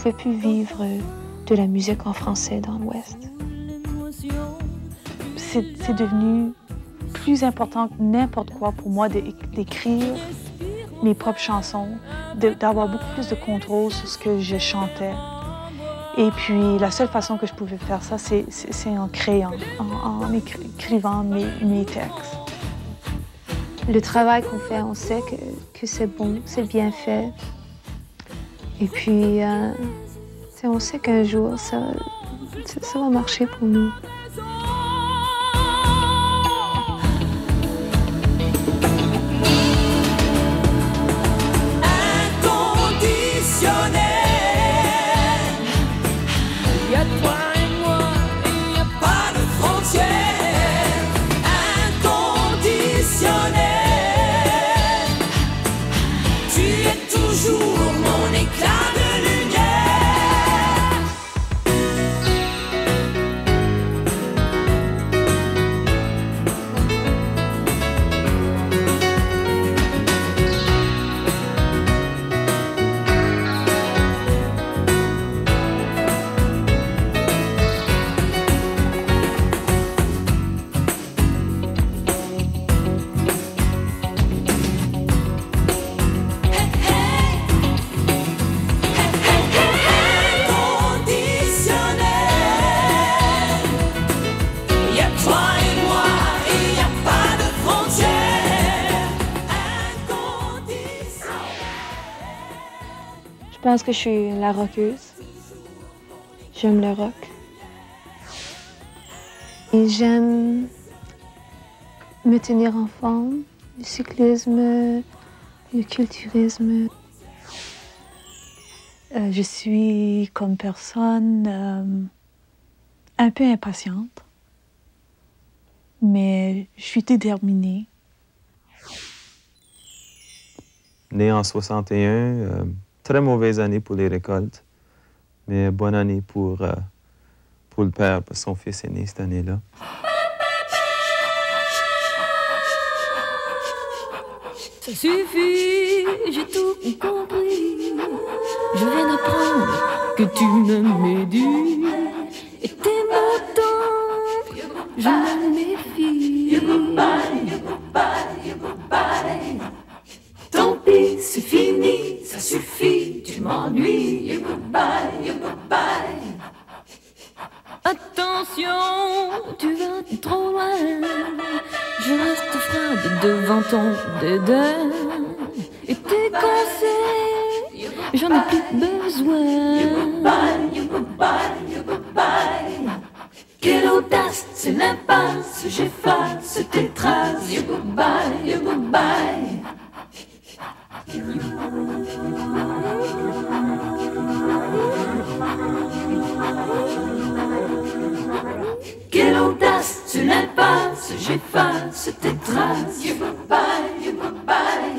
pouvais plus vivre de la musique en français dans l'Ouest. C'est devenu plus important que n'importe quoi pour moi d'écrire mes propres chansons, d'avoir beaucoup plus de contrôle sur ce que je chantais. Et puis, la seule façon que je pouvais faire ça, c'est en créant, en écrivant mes textes. Le travail qu'on fait, on sait que c'est bon, c'est bien fait. Et puis, on sait qu'un jour, ça va marcher pour nous. Je pense que je suis la rockeuse. J'aime le rock. Et j'aime me tenir en forme, le cyclisme, le culturisme. Je suis comme personne un peu impatiente, mais je suis déterminée. Né en 61, très mauvaise année pour les récoltes, mais bonne année pour le père, parce que son fils est né cette année-là. Ça suffit, j'ai tout compris. Je viens d'apprendre que tu me médis. Et tes moutons, je me méfie. Tant pis, c'est fini, ça suffit, tu m'ennuies. Attention, tu vas trop loin. Je reste froide devant ton dédain. Et tes conseils, j'en ai plus besoin. Quelle audace, c'est l'impasse, j'efface tes traces. Quelle audace, c'est l'impasse, j'efface tes traces.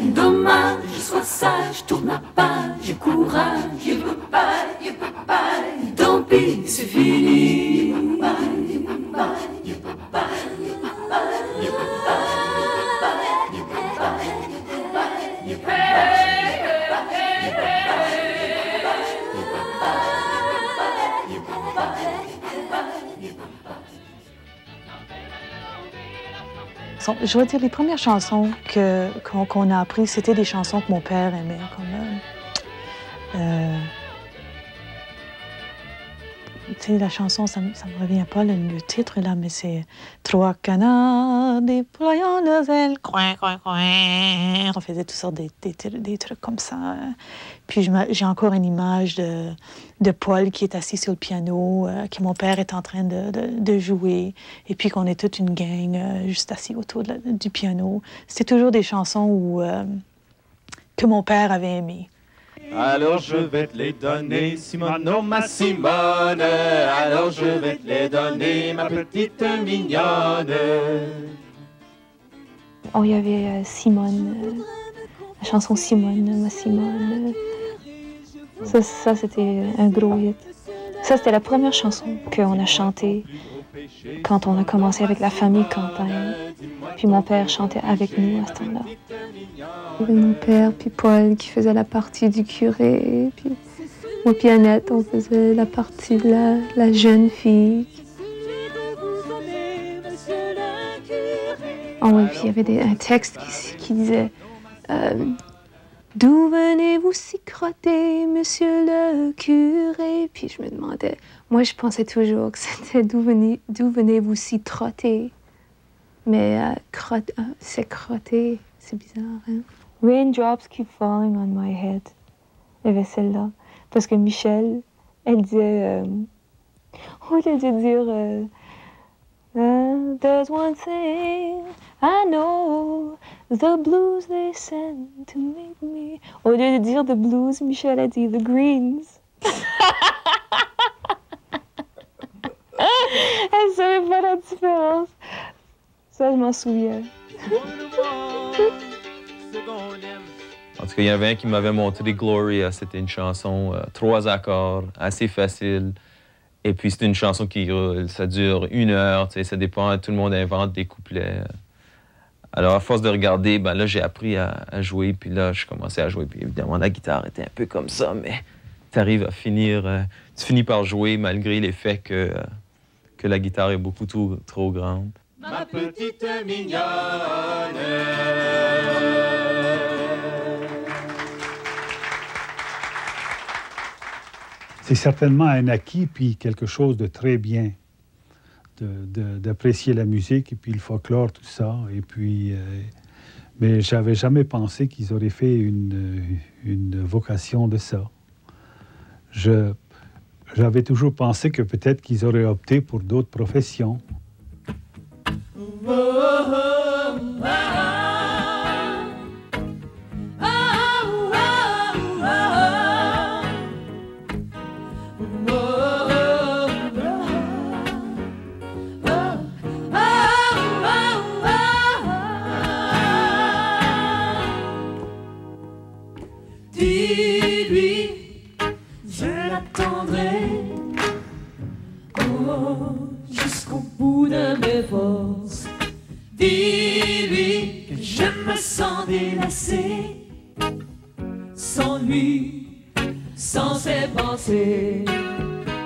Dommage, sois sage, tourne la page, courage. Tant pis, c'est fini. Je vais dire, les premières chansons qu'on a apprises, c'était des chansons que mon père aimait. Tu sais, la chanson, ça me revient pas, le titre, là, mais c'est « Trois canards déployant leurs ailes, coin, coin, coin ». On faisait toutes sortes des trucs comme ça. Puis j'ai encore une image de Paul qui est assis sur le piano, que mon père est en train de jouer, et puis qu'on est toute une gang juste assis autour du piano. C'était toujours des chansons que mon père avait aimées. Alors je vais te les donner, Simone, oh ma Simone. Alors je vais te les donner, ma petite mignonne. Oh, il y avait Simone, la chanson Simone, ma Simone. Ça c'était un gros hit. Ça, c'était la première chanson qu'on a chantée quand on a commencé avec la famille Campagne. Puis mon père chantait avec nous à ce temps-là. Il y avait mon père, puis Paul qui faisait la partie du curé, puis Moi puis Annette, on faisait la partie de la jeune fille. Ah oui, puis il y avait un texte qui disait d'où venez-vous si crotter, monsieur le curé? Puis je me demandais, moi je pensais toujours que c'était d'où venez-vous si trotter? Mais c'est crotter, c'est bizarre, hein? Raindrops keep falling on my head. Il y avait celle-là. Parce que Michel, elle disait, au lieu de dire there's one thing I know, the blues they send to make me. Au lieu de dire the blues, Michel a dit the greens. Elle savait pas la différence. Ça, je m'en souviens. En tout cas, il y avait un qui m'avait montré Gloria. C'était une chanson, 3 accords, assez facile. Et puis, c'est une chanson qui ça dure 1 heure, tu sais, ça dépend, tout le monde invente des couplets. Alors, à force de regarder, ben là, j'ai appris à jouer, puis là, je commençais à jouer. Puis évidemment, la guitare était un peu comme ça, mais tu arrives à finir, tu finis par jouer malgré l'effet que la guitare est beaucoup trop grande. Ma petite mignonne. C'est certainement un acquis, puis quelque chose de très bien, d'apprécier la musique, et puis le folklore, tout ça. Et puis, mais j'avais jamais pensé qu'ils auraient fait une vocation de ça. J'avais toujours pensé que peut-être qu'ils auraient opté pour d'autres professions. Dis-lui que je me sens délassé, sans lui, sans ses pensées.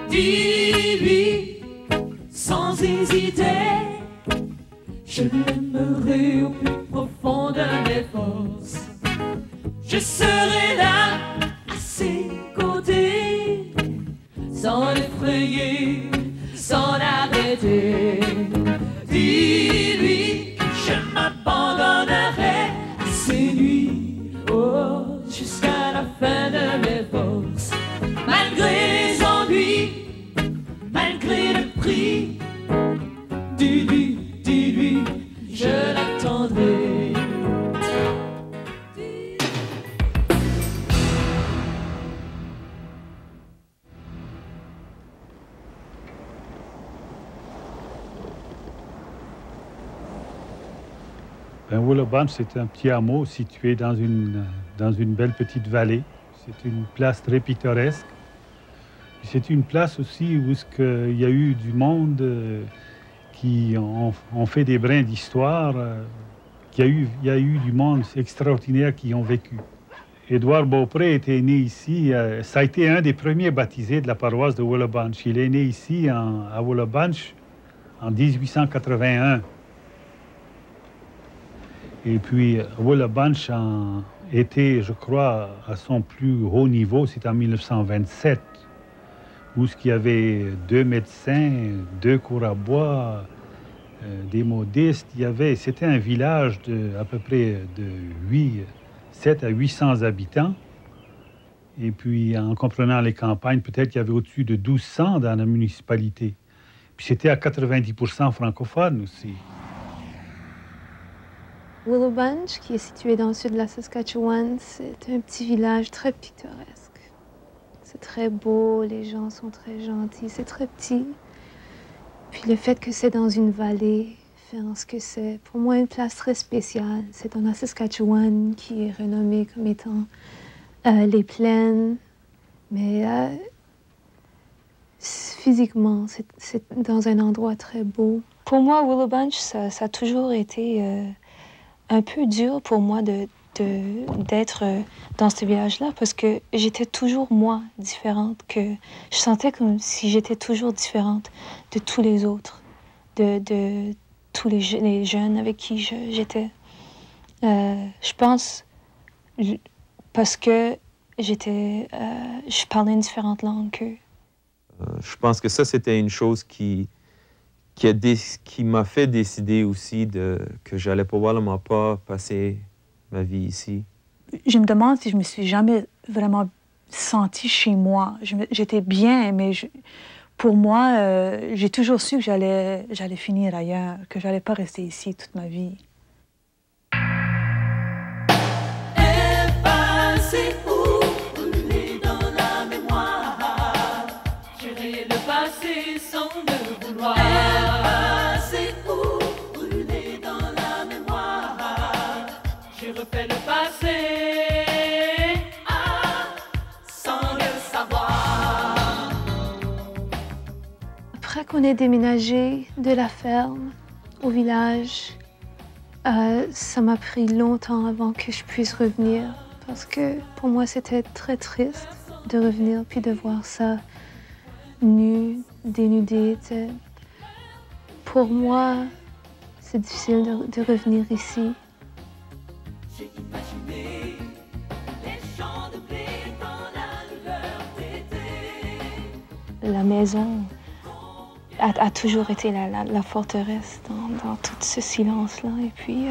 Dis-lui, sans hésiter, je l'aimerai au plus profond de mes forces. Je serai là, à ses côtés, sans l'effrayer, sans l'arrêter. Dis-lui que je m'abandonnerai à ses nuits, oh, jusqu'à la fin de mes forces. Malgré les ennuis, malgré le prix, dis-lui, je l'attendrai. Willow Bunch, c'est un petit hameau situé dans une belle petite vallée. C'est une place très pittoresque. C'est une place aussi où il y a eu du monde qui ont fait des brins d'histoire. Il y a eu du monde extraordinaire qui ont vécu. Édouard Beaupré était né ici. Ça a été un des premiers baptisés de la paroisse de Willow Bunch. Il est né ici à Willow Bunch en 1881. Et puis, Willow Bunch était, je crois, à son plus haut niveau, c'est en 1927, où il y avait 2 médecins, 2 cours à bois, des modistes. C'était un village à peu près de 7 à 800 habitants. Et puis, en comprenant les campagnes, peut-être qu'il y avait au-dessus de 1200 dans la municipalité. Puis c'était à 90% francophone aussi. Willow Bunch, qui est situé dans le sud de la Saskatchewan, c'est un petit village très pittoresque. C'est très beau, les gens sont très gentils, c'est très petit. Puis le fait que c'est dans une vallée fait en ce que c'est, pour moi, une place très spéciale. C'est dans la Saskatchewan, qui est renommée comme étant les plaines. Mais physiquement, c'est dans un endroit très beau. Pour moi, Willow Bunch, ça a toujours été un peu dur pour moi de d'être dans ce village-là parce que j'étais toujours moi différente, que je sentais comme si j'étais toujours différente de tous les autres, de tous les jeunes avec qui j'étais. Je pense parce que je parlais une différente langue qu'eux. Je pense que ça, c'était une chose qui m'a fait décider aussi que j'allais probablement pas passer ma vie ici. Je me demande si je me suis jamais vraiment sentie chez moi. J'étais bien, mais pour moi, j'ai toujours su que j'allais finir ailleurs, que j'allais pas rester ici toute ma vie. Après qu'on ait déménagé de la ferme au village, ça m'a pris longtemps avant que je puisse revenir parce que pour moi c'était très triste de revenir puis de voir ça nu, dénudé. Pour moi, c'est difficile de revenir ici. J'ai imaginé les champs de blé dans la lueur d'été. La maison a toujours été la forteresse dans tout ce silence-là. Et puis,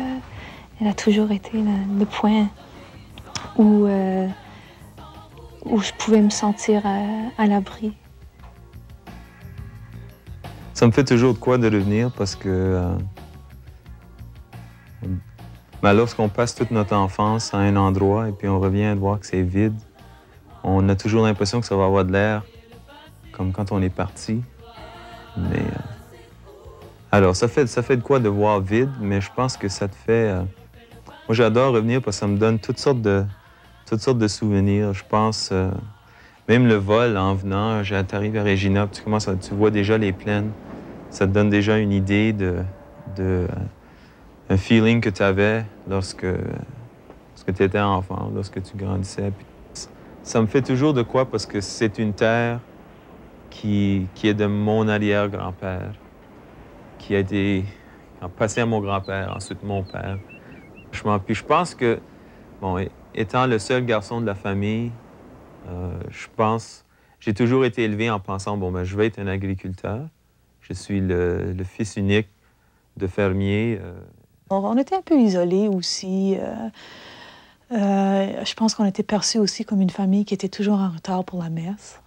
elle a toujours été le point où je pouvais me sentir à l'abri. Ça me fait toujours de quoi de revenir parce que lorsqu'on passe toute notre enfance à un endroit et puis on revient voir que c'est vide, on a toujours l'impression que ça va avoir de l'air comme quand on est parti. Mais alors ça fait de quoi de voir vide, mais je pense que ça te fait. Moi, j'adore revenir parce que ça me donne toutes sortes de souvenirs. Je pense même le vol en venant, t'arrives à Regina, puis tu vois déjà les plaines. Ça te donne déjà une idée un feeling que tu avais lorsque tu étais enfant, lorsque tu grandissais. Puis ça me fait toujours de quoi parce que c'est une terre qui est de mon arrière-grand-père, qui a passé à mon grand-père, ensuite mon père. Puis je pense que, bon, étant le seul garçon de la famille, j'ai toujours été élevé en pensant, bon, ben, je vais être un agriculteur. Je suis le fils unique de fermier. On était un peu isolés aussi. Je pense qu'on était perçus aussi comme une famille qui était toujours en retard pour la messe.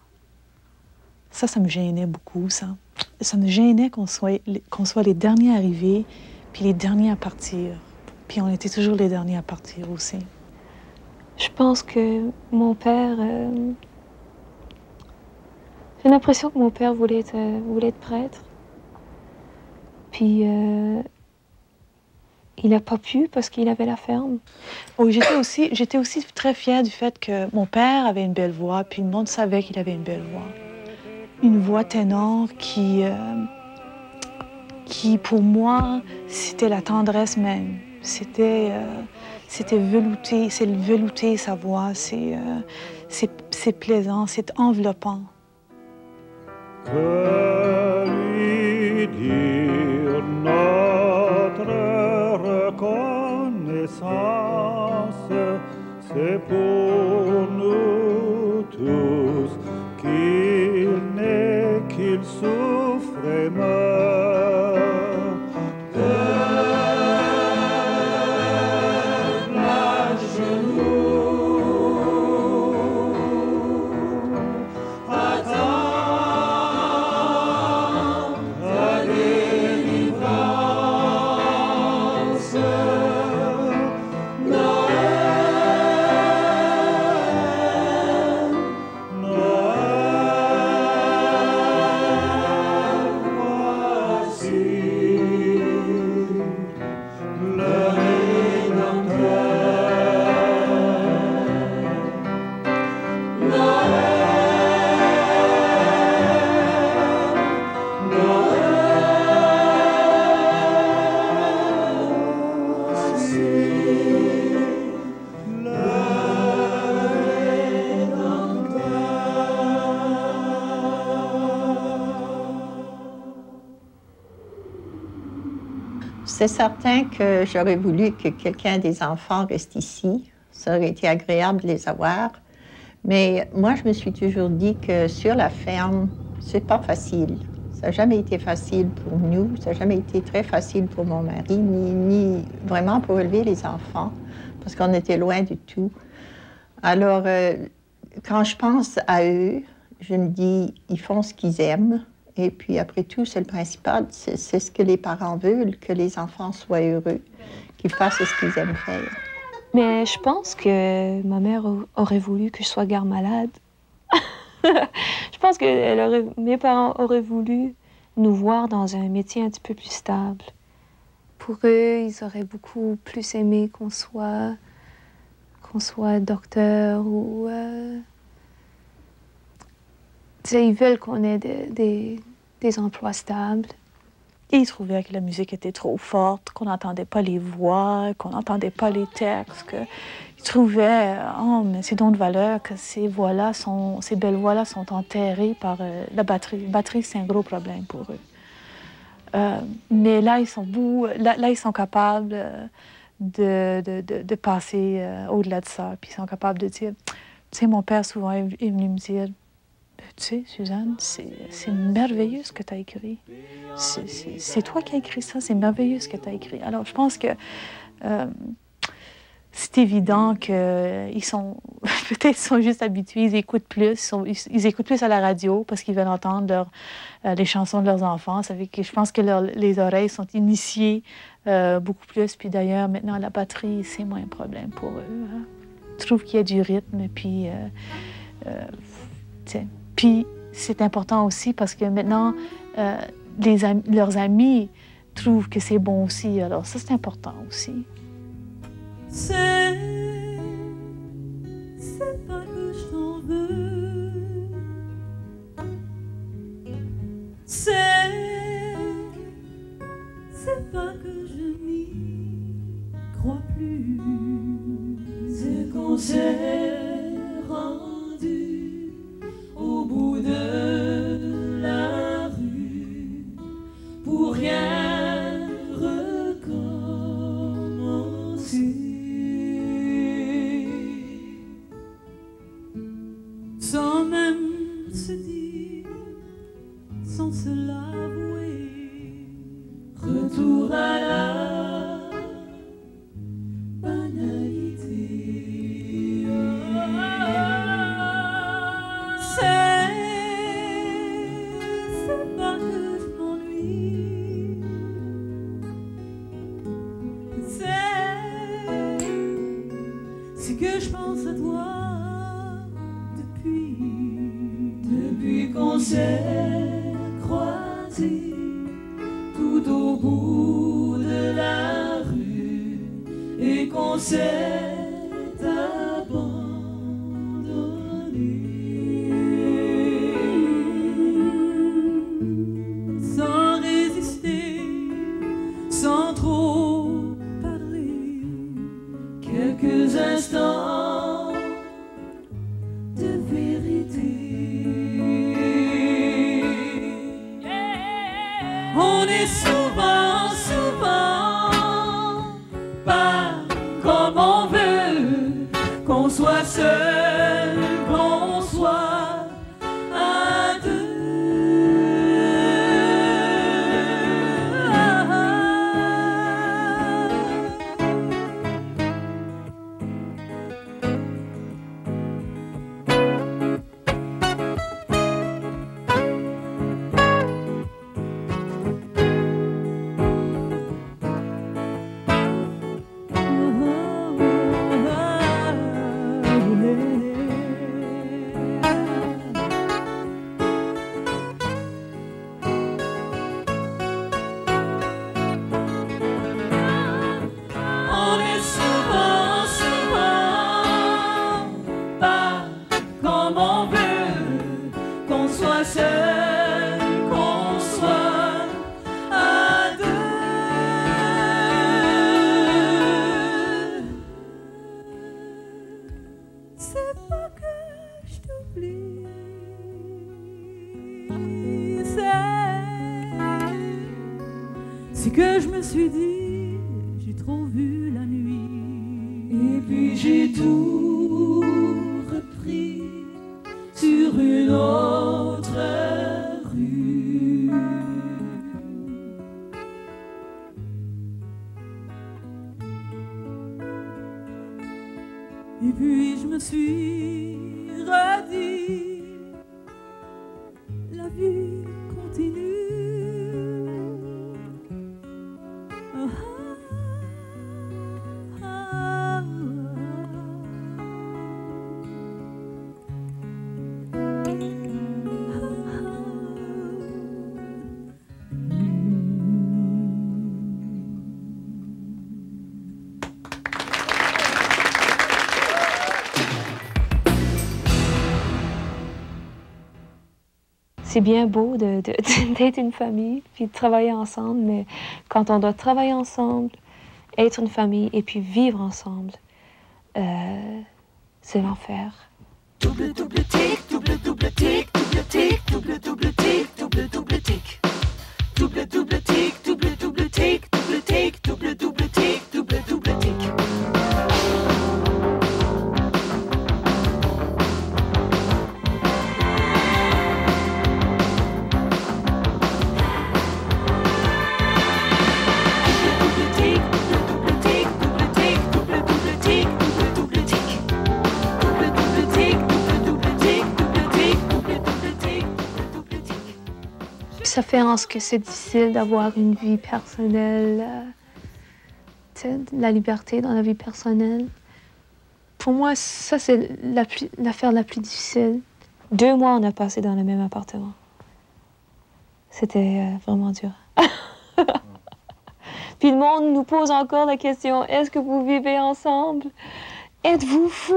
Ça me gênait beaucoup, ça. Ça me gênait qu'on soit les derniers arrivés, puis les derniers à partir. Puis on était toujours les derniers à partir aussi. Je pense que mon père... J'ai l'impression que mon père voulait être prêtre. Puis il n'a pas pu parce qu'il avait la ferme. Oui, j'étais aussi très fière du fait que mon père avait une belle voix, puis le monde savait qu'il avait une belle voix. Une voix ténor qui pour moi, c'était la tendresse même. C'était velouté, c'est velouté sa voix, c'est plaisant, c'est enveloppant. Que lui dire notre reconnaissance, c'est pour nous tous qu'il naît, qu'il souffre et meurt. C'est certain que j'aurais voulu que quelqu'un des enfants reste ici. Ça aurait été agréable de les avoir. Mais moi, je me suis toujours dit que sur la ferme, c'est pas facile. Ça n'a jamais été facile pour nous. Ça n'a jamais été très facile pour mon mari, ni vraiment pour élever les enfants, parce qu'on était loin du tout. Alors, quand je pense à eux, je me dis, ils font ce qu'ils aiment. Et puis, après tout, c'est le principal. C'est ce que les parents veulent, que les enfants soient heureux, qu'ils fassent ce qu'ils aiment faire. Mais je pense que ma mère aurait voulu que je sois garde-malade. Je pense que mes parents auraient voulu nous voir dans un métier un petit peu plus stable. Pour eux, ils auraient beaucoup plus aimé qu'on soit docteur ou... ils veulent qu'on ait des emplois stables. Et ils trouvaient que la musique était trop forte, qu'on n'entendait pas les voix, qu'on n'entendait pas les textes. Ils trouvaient, oh, mais c'est donc de valeur que ces belles voix-là sont enterrées par la batterie. La batterie, c'est un gros problème pour eux. Mais là, ils sont capables de passer au-delà de ça. Puis ils sont capables de dire, tu sais, mon père souvent est venu me dire, tu sais, Suzanne, c'est merveilleux ce que tu as écrit. C'est toi qui as écrit ça, c'est merveilleux ce que tu as écrit. Alors, je pense que c'est évident qu'ils sont, peut-être sont juste habitués, ils écoutent plus, ils écoutent plus à la radio parce qu'ils veulent entendre les chansons de leurs enfants. Ça fait que je pense que les oreilles sont initiées beaucoup plus. Puis d'ailleurs, maintenant, la batterie, c'est moins un problème pour eux. Hein. Je trouve qu'il y a du rythme, puis... Puis c'est important aussi parce que maintenant, leurs amis trouvent que c'est bon aussi. Alors ça, c'est important aussi. C'est pas que je t'en veux. C'est pas que je n'y crois plus. C'est qu'on s'est rendu au bout de la rue pour rien recommencer, sans même se dire, sans se l'avouer, retour à la banalité. C'est pas que je m'ennuie, c'est que je pense à toi depuis qu'on s'est croisés tout au bout de la rue et qu'on s'est sans trop parler, quelques instants de vérité. On est souvent pas comme on veut, qu'on soit seul, qu'on soit à deux. Seul, qu'on soit à deux. C'est pas que je t'oublie, c'est que je me suis dit puis j'ai tout repris sur une autre rue. Et puis je me suis redit, la vie continue. C'est bien beau d'être une famille, puis de travailler ensemble, mais quand on doit travailler ensemble, être une famille et puis vivre ensemble, c'est l'enfer. Double double tic, double double tic, double tic, double double tic, double double tic. Double double tic, double double tic, double tic, double double tic, double double tic. Ça fait en sorte que c'est difficile d'avoir une vie personnelle, la liberté dans la vie personnelle. Pour moi, ça, c'est l'affaire la plus difficile. 2 mois, on a passé dans le même appartement. C'était vraiment dur. Puis le monde nous pose encore la question, est-ce que vous vivez ensemble? Êtes-vous fous?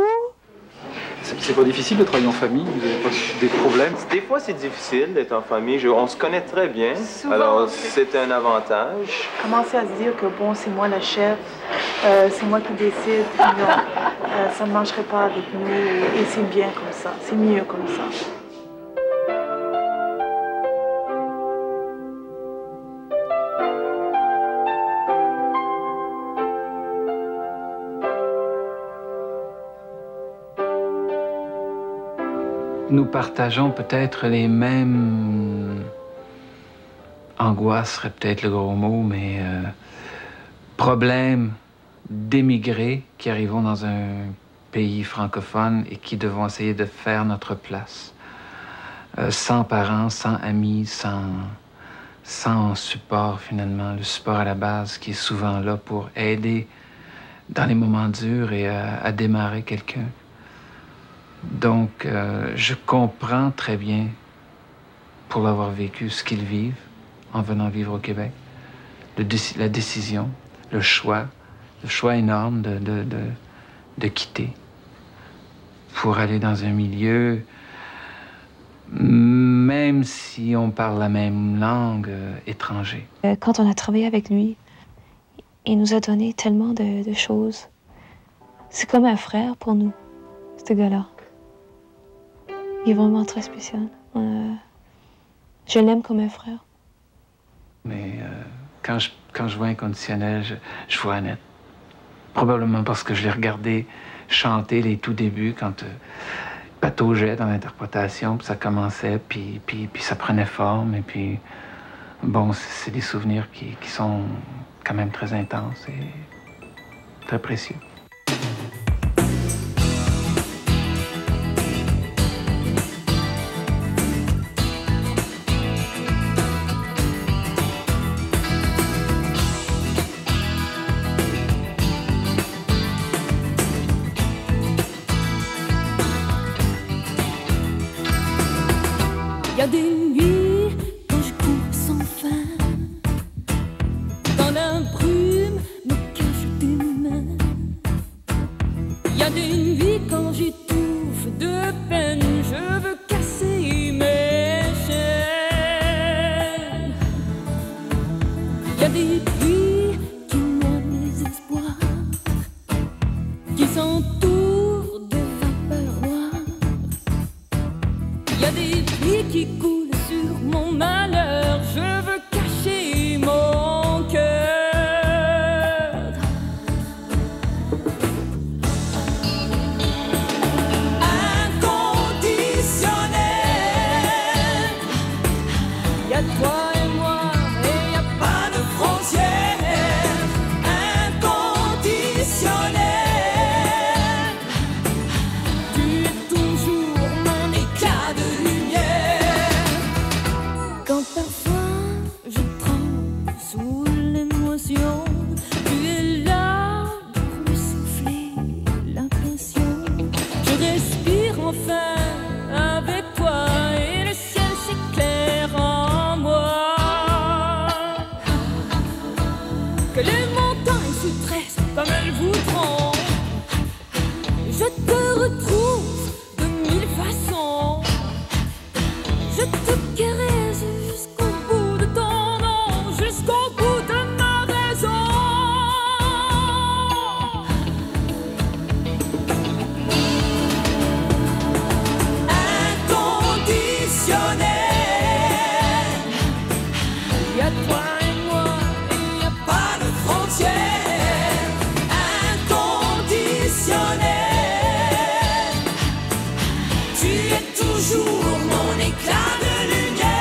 C'est pas difficile de travailler en famille? Vous n'avez pas des problèmes? Des fois, c'est difficile d'être en famille. On se connaît très bien. Souvent, alors, c'est un avantage. Commencer à se dire que bon, c'est moi la chef, c'est moi qui décide. Non, ça ne marcherait pas avec nous et c'est bien comme ça. C'est mieux comme ça. Nous partageons peut-être les mêmes angoisses, serait peut-être le gros mot, mais problèmes d'émigrés qui arrivons dans un pays francophone et qui devons essayer de faire notre place. Sans parents, sans amis, sans support finalement. Le support à la base qui est souvent là pour aider dans les moments durs et à démarrer quelqu'un. Donc, je comprends très bien, pour l'avoir vécu, ce qu'ils vivent en venant vivre au Québec. La décision, le choix énorme de quitter pour aller dans un milieu, même si on parle la même langue, étranger. Quand on a travaillé avec lui, il nous a donné tellement de choses. C'est comme un frère pour nous, ce gars-là. Il est vraiment très spécial. Je l'aime comme un frère. Mais quand je vois Inconditionnel, je vois Annette. Probablement parce que je l'ai regardé chanter les tout débuts quand pataugeait dans l'interprétation, puis ça commençait, puis ça prenait forme, et puis bon, c'est des souvenirs qui sont quand même très intenses et très précieux. Il y a des nuits quand je cours sans fin, quand la brume me cache des mains. Il y a des nuits quand j'étouffe de peine, je veux casser mes chaînes. Il y a des pluies qui noient mes espoirs, qui s'entourent de vapeurs noires. Il y a des pluies qui coulent sur mon malheur, je veux cacher mon cœur. comme elles voudront. Je te retrouve de mille façons. Je te caresse jusqu'au bout de ton nom, jusqu'au bout de ma raison. Inconditionnel. Il y a toi et moi, il n'y a pas de frontières. Inconditionnel. Tu es toujours mon éclat de lumière.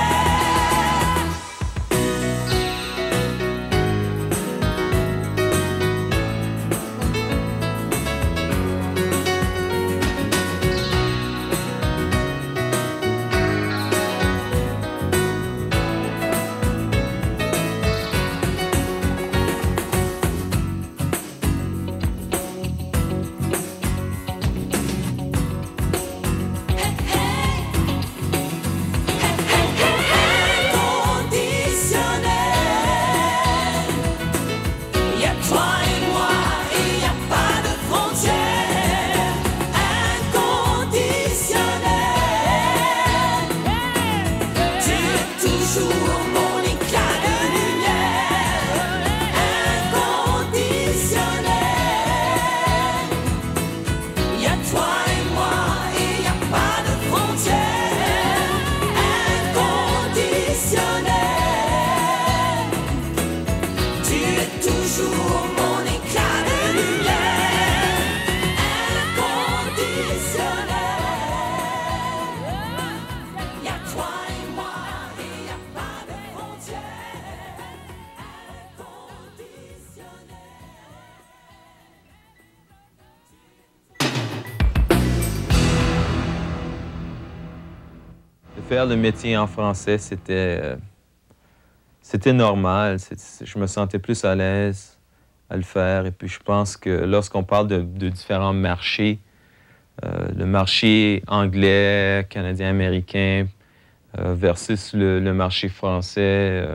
Faire le métier en français, c'était normal. Je me sentais plus à l'aise à le faire. Et puis je pense que lorsqu'on parle de différents marchés, le marché anglais, canadien, américain, versus le marché français,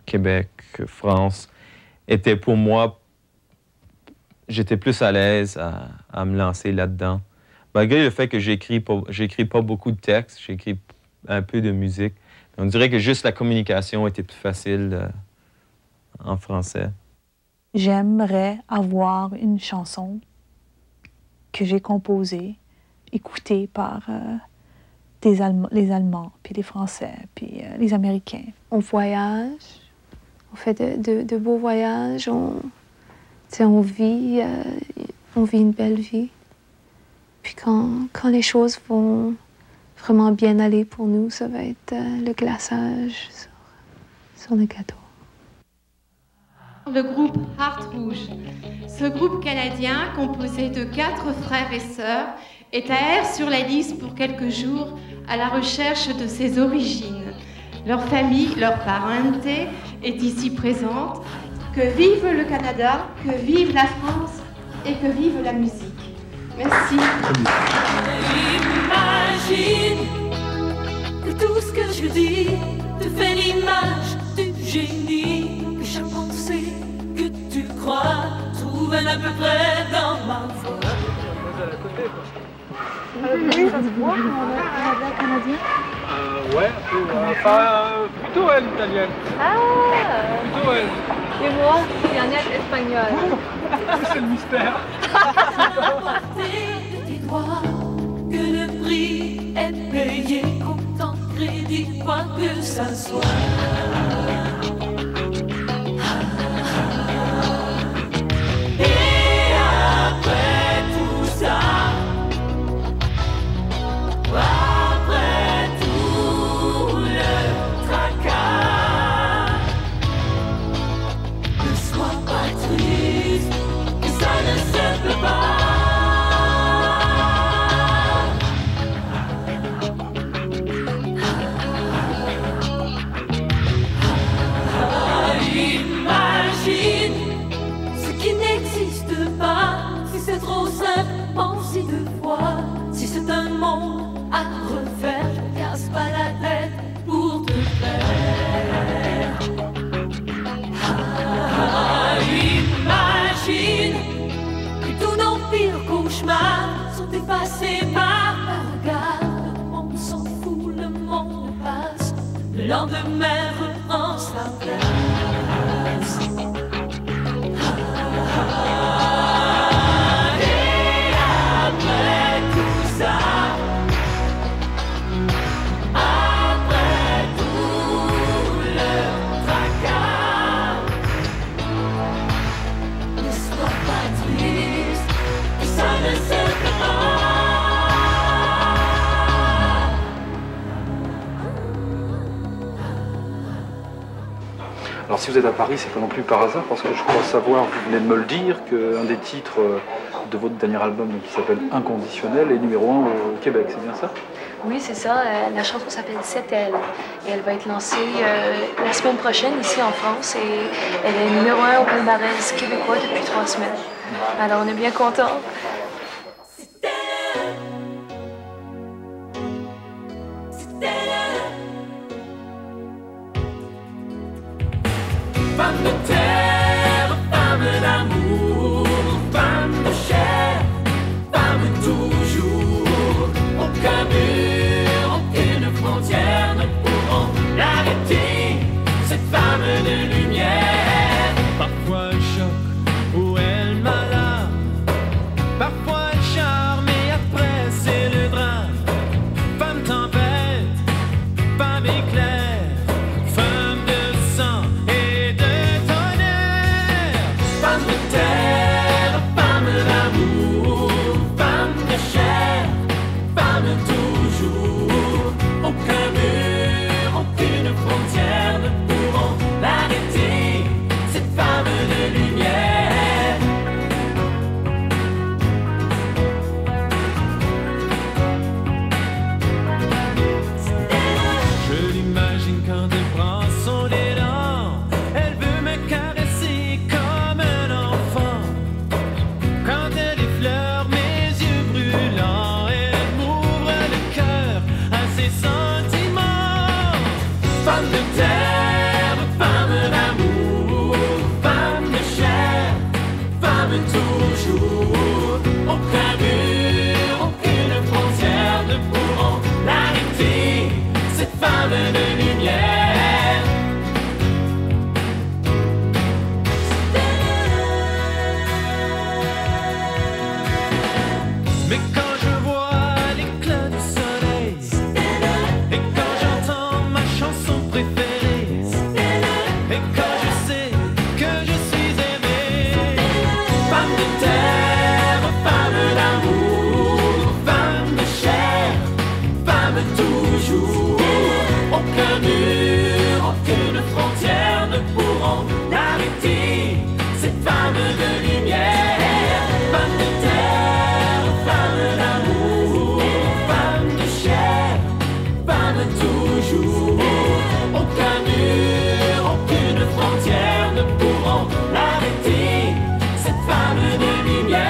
Québec, France, était pour moi, j'étais plus à l'aise à me lancer là-dedans. Malgré le fait que j'écris pas beaucoup de textes, j'écris un peu de musique. On dirait que juste la communication était plus facile en français. J'aimerais avoir une chanson que j'ai composée, écoutée par les Allemands, puis les Français, puis les Américains. On voyage, on fait de beaux voyages, on vit une belle vie. Puis quand les choses vont vraiment bien aller pour nous, ça va être le glaçage sur le gâteau. Le groupe Heart Rouge. Ce groupe canadien, composé de 4 frères et sœurs, est à Air sur la Lys pour quelques jours à la recherche de ses origines. Leur famille, leur parenté est ici présente. Que vive le Canada, que vive la France et que vive la musique. Merci. Imagine que tout ce que je dis te fait l'image du génie, que chaque pensée que tu crois trouve à peu près dans ma voix. Oui, ça se voit, on a canadien. Ouais, enfin, plutôt elle, italienne. Ah. Plutôt elle. Et moi, Yannick, espagnol. C'est le mystère. Tes doigts, que le prix est payé, comptant crédit, quoi que ça soit. Et après tout ça, après tout le tracas, ne sois pas triste, que ça ne se peut pas. Imagine ce qui n'existe pas, si c'est trop simple, pense-y 2 fois. Si c'est un monde à refaire, ne casse pas la tête pour te plaire. Imagine passer par regard. Le monde s'en fout, le monde passe. Le lendemain reprend sa place. Et après tout ça, après tout le tracas, ne sois pas triste, ça ne se fait pas. Alors si vous êtes à Paris, c'est pas non plus par hasard, parce que je crois savoir, vous venez de me le dire, qu'un des titres de votre dernier album qui s'appelle Inconditionnel est numéro 1 au Québec, c'est bien ça? Oui, c'est ça. La chanson s'appelle C'est elle. Et elle va être lancée la semaine prochaine ici en France. Et elle est numéro 1 au palmarès québécois depuis 3 semaines. Alors on est bien contents. Femme de terre, femme d'amour, femme de chair, femme toujours. Aucun mur, aucune frontière ne pourront l'arrêter, cette femme de lumière. Parfois elle choque ou elle malade, parfois elle charme et après c'est le drame. Femme tempête, femme éclair, femme de sang et de tonnerre. Femme de terre, femme d'amour, femme de chair, femme toujours. Aucun mur, aucune frontière ne pourront l'arrêter, cette femme de lumière. Je l'imagine quand elle prend son élan, elle veut me caresser comme un enfant. Quand elle effleure mes yeux brûlants, elle m'ouvre le cœur à ses sentiments. Femme de terre, femme d'amour, femme de chair, femme toujours. Aucun mur, aucune frontière ne pourront l'arrêter, cette femme de lumière. Mais quand je vois l'éclat du soleil, et quand j'entends ma chanson préférée, et quand je sais que je suis aimé, Femme de terre, femme d'amour, femme de chair, femme toujours. Aucun mur, aucune frontière ne pourront l'arrêter, cette femme de lumière. Femme de terre, femme d'amour, femme de chair, femme toujours. Aucun mur, aucune frontière ne pourront l'arrêter, cette femme de lumière.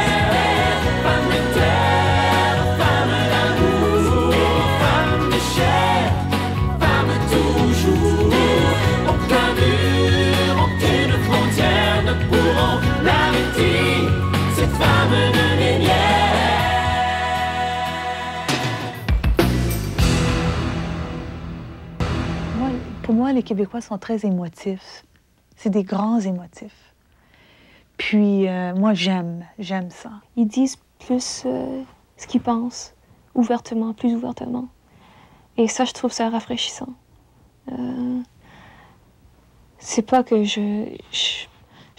Femme de terre, femme d'amour, femme de chair, femme toujours. Aucun mur, aucune frontière ne pourront l'arrêter, cette femme de lumière. Pour moi, les Québécois sont très émotifs. C'est des grands émotifs. Puis, moi, j'aime ça. Ils disent plus ce qu'ils pensent, ouvertement, plus ouvertement. Et ça, je trouve ça rafraîchissant. C'est pas que je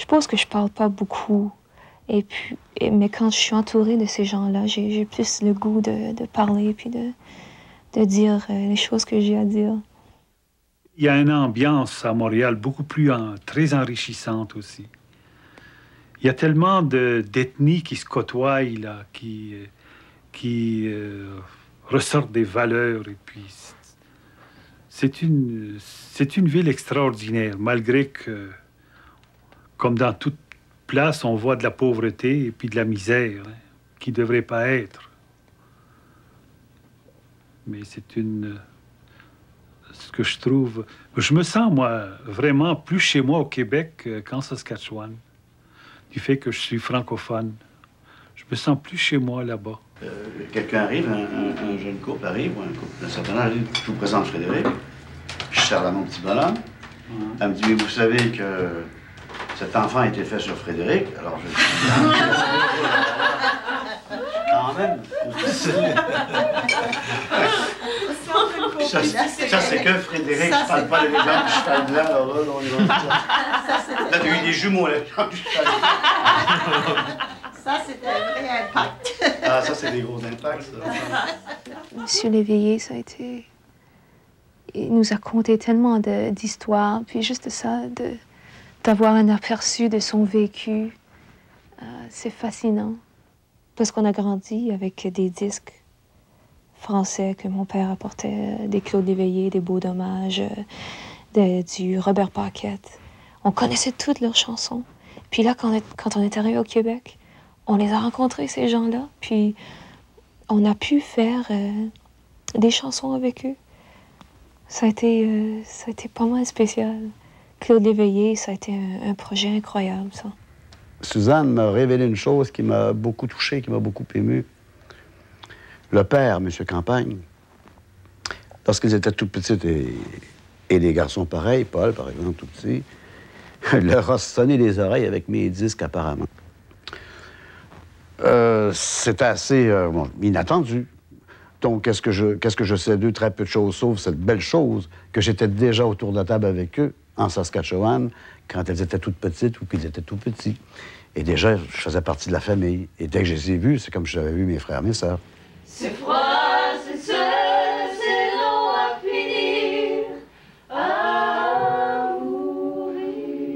pense que je parle pas beaucoup. Mais quand je suis entourée de ces gens-là, j'ai plus le goût de parler puis de dire les choses que j'ai à dire. Il y a une ambiance à Montréal beaucoup plus très enrichissante aussi. Il y a tellement d'ethnies qui se côtoient, là, qui ressortent des valeurs. Et puis, c'est une ville extraordinaire, malgré que, comme dans toute place, on voit de la pauvreté et puis de la misère, hein, qui ne devrait pas être. Mais c'est ce que je trouve... Je me sens, moi, vraiment plus chez moi au Québec qu'en Saskatchewan, du fait que je suis francophone. Je me sens plus chez moi là-bas. Quelqu'un arrive, un jeune couple arrive, ou un couple d'un certain âge, je vous présente Frédéric. Je serre à mon petit bonhomme. Elle me dit, mais vous savez que cet enfant a été fait sur Frédéric. Alors je dis, quand même. Ça c'est que Frédéric, je parle pas de gens du cheval blanc. Alors là, on y va. Là, il y a eu des jumeaux, là, gens du cheval blanc. Ça, c'est un vrai impact. Ah, ça, c'est des gros impacts, ça. Monsieur Léveillé, ça a été... Il nous a conté tellement d'histoires, puis juste ça, d'avoir un aperçu de son vécu, c'est fascinant. Parce qu'on a grandi avec des disques français que mon père apportait, des Claude Léveillé, des Beaux Dommages, du Robert Paquette. On connaissait toutes leurs chansons. Puis là, quand on est arrivé au Québec, on les a rencontrés, ces gens-là, puis on a pu faire des chansons avec eux. Ça a été pas mal spécial. Claude Léveillé, ça a été un projet incroyable, ça. Suzanne m'a révélé une chose qui m'a beaucoup touché, qui m'a beaucoup ému. Le père, M. Campagne, lorsqu'ils étaient tout petits et des garçons pareils, Paul, par exemple, tout petit, leur a sonné les oreilles avec mes disques, apparemment. C'était assez inattendu. Donc, qu'est-ce que je sais d'eux? Très peu de choses, sauf cette belle chose que j'étais déjà autour de la table avec eux, en Saskatchewan, quand elles étaient toutes petites ou qu'ils étaient tout petits. Et déjà, je faisais partie de la famille. Et dès que je les ai vus, c'est comme si j'avais vu mes frères, mes sœurs. C'est froid, c'est seul, c'est long à finir, à mourir.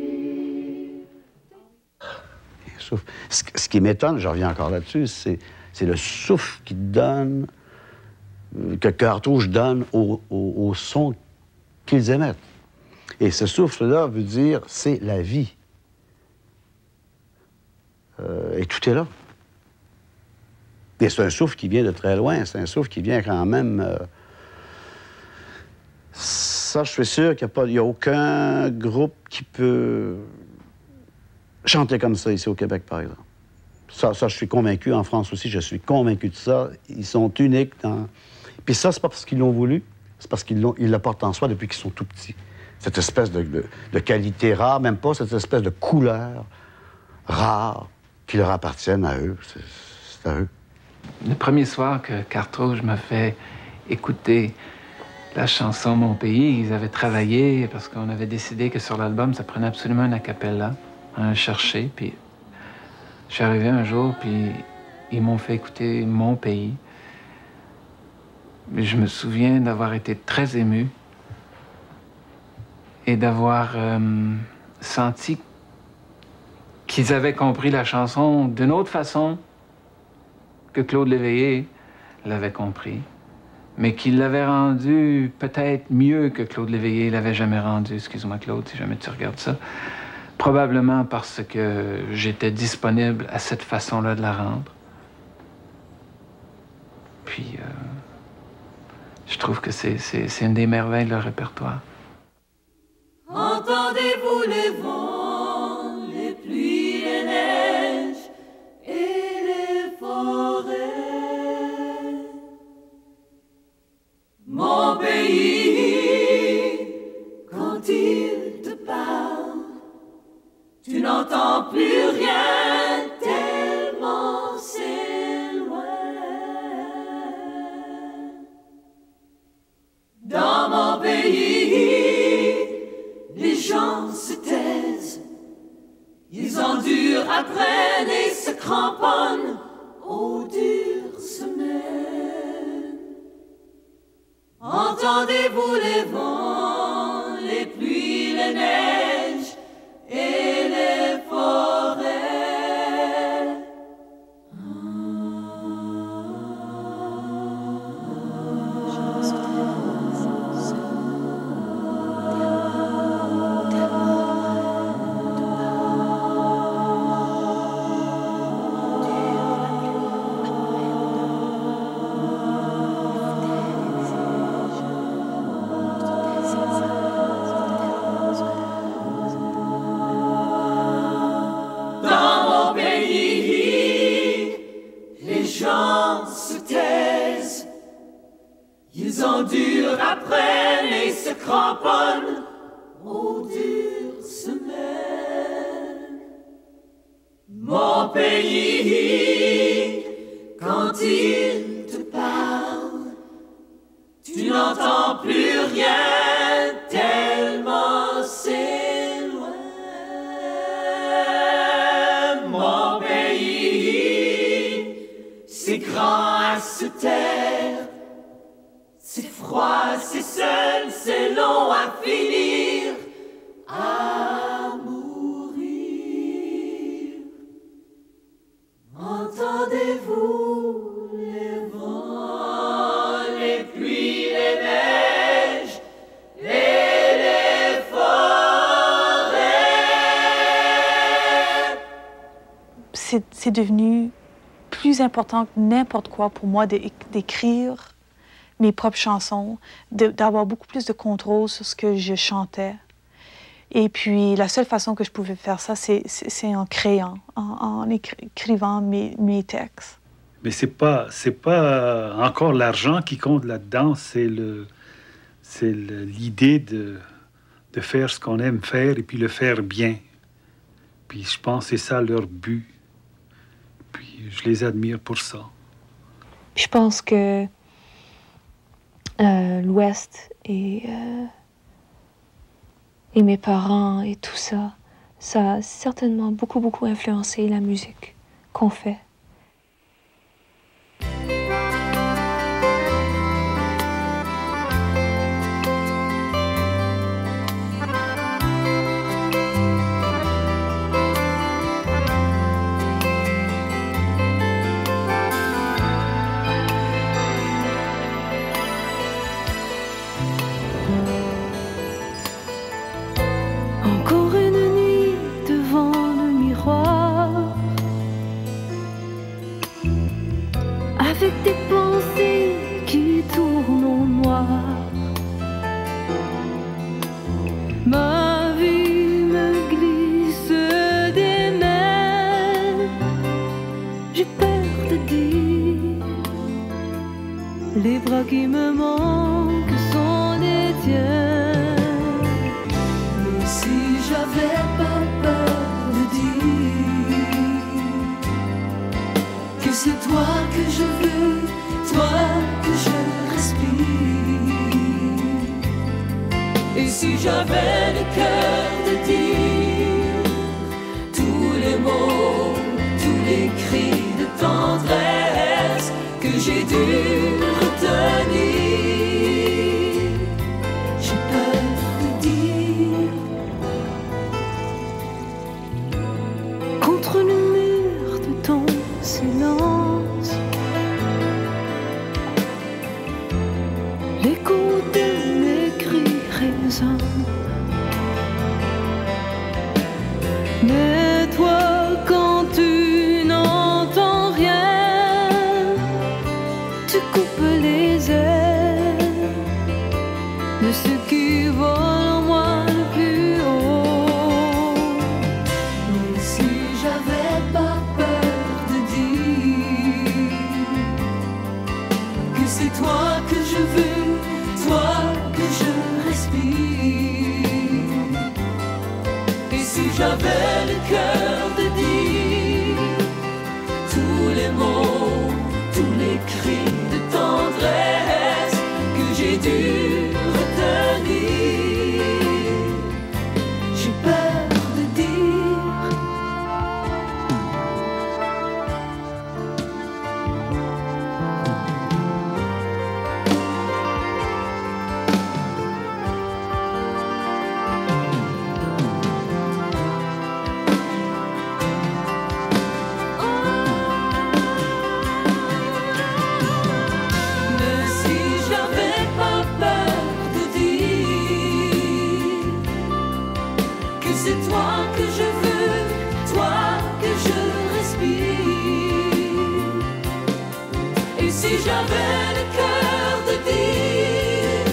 Ce qui m'étonne, je reviens encore là-dessus, c'est le souffle qu'il donne, que Cartouche donne au son qu'ils émettent. Et ce souffle-là veut dire, c'est la vie. Et tout est là. Et c'est un souffle qui vient de très loin, c'est un souffle qui vient quand même... Ça, je suis sûr qu'il n'y a aucun groupe qui peut chanter comme ça ici au Québec, par exemple. Ça, je suis convaincu. En France aussi, je suis convaincu de ça. Ils sont uniques dans... Puis ça, c'est pas parce qu'ils l'ont voulu, c'est parce qu'ils le portent en soi depuis qu'ils sont tout petits. Cette espèce de qualité rare, même pas cette espèce de couleur rare qui leur appartiennent à eux. C'est à eux. Le premier soir que Cartouche m'a fait écouter la chanson Mon Pays, ils avaient travaillé parce qu'on avait décidé que sur l'album, ça prenait absolument un a cappella, un chercher. Puis je suis arrivé un jour, puis ils m'ont fait écouter Mon Pays. Mais je me souviens d'avoir été très ému et d'avoir senti qu'ils avaient compris la chanson d'une autre façon que Claude Léveillé l'avait compris, mais qu'il l'avait rendu peut-être mieux que Claude Léveillé l'avait jamais rendu. Excuse-moi, Claude, si jamais tu regardes ça. Probablement parce que j'étais disponible à cette façon-là de la rendre. Puis, je trouve que c'est une des merveilles de leur répertoire. Entendez-vous les vents, les pluies, les neiges et les forêts? Mon pays, quand il te parle, tu n'entends plus rien tellement c'est loin. Dans mon pays, les gens se taisent, ils endurent, apprennent et se cramponnent aux dures semaines. Entendez-vous les vents, les pluies, les neiges et les forêts? s'endurent, apprennent et se cramponnent aux dures semaines. Mon pays, quand il te parle, tu n'entends plus rien tellement c'est loin. Mon pays, c'est grand à se taire, c'est froid, c'est seul, c'est long à finir, à mourir. Entendez-vous les vents, les pluies, les neiges et les forêts? C'est devenu plus important que n'importe quoi pour moi d'écrire mes propres chansons, d'avoir beaucoup plus de contrôle sur ce que je chantais. Et puis, la seule façon que je pouvais faire ça, c'est en créant, en écrivant mes textes. Mais c'est pas encore l'argent qui compte là-dedans, c'est l'idée de faire ce qu'on aime faire et puis le faire bien. Puis je pense que c'est ça leur but. Puis je les admire pour ça. Je pense que l'Ouest et mes parents et tout ça, ça a certainement beaucoup influencé la musique qu'on fait. Encore une nuit devant le miroir, avec des pensées qui tournent au noir. Ma vie me glisse des mains, j'ai peur de dire, les bras qui me manquent sont les tiens. Si j'avais pas peur de dire que c'est toi que je veux, toi que je respire. Et si j'avais le cœur de dire tous les mots, tous les cris de tendresse que j'ai dû retenir. J'ai peur de dire contre le mur de ton silence, l'écho de mes cris résonne. Mais toi, quand tu n'entends rien, tu coupes les ailes de ce qui vole en moi le plus haut. Mais si j'avais pas peur de dire que c'est toi que je veux, toi que je respire. Et si j'avais le cœur de dire tous les mots, tous les cris de tendresse que j'ai dû retenir. J'ai peur de dire mais si j'avais pas peur de dire que c'est toi que je veux, toi que je respire. Et si j'avais le cœur de dire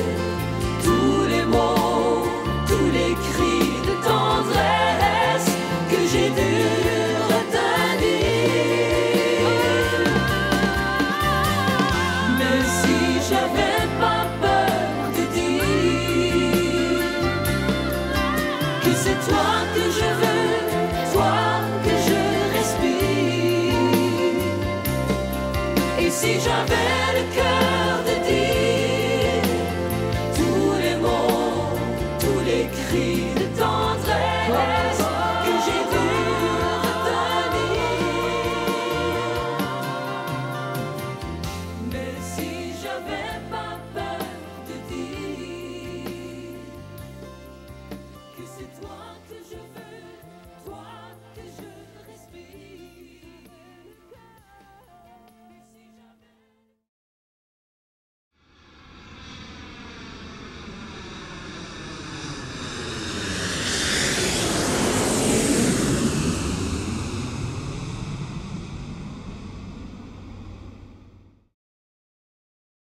tous les mots, tous les cris de tendresse que j'ai dû retenir. Mais si j'avais pas peur jamais.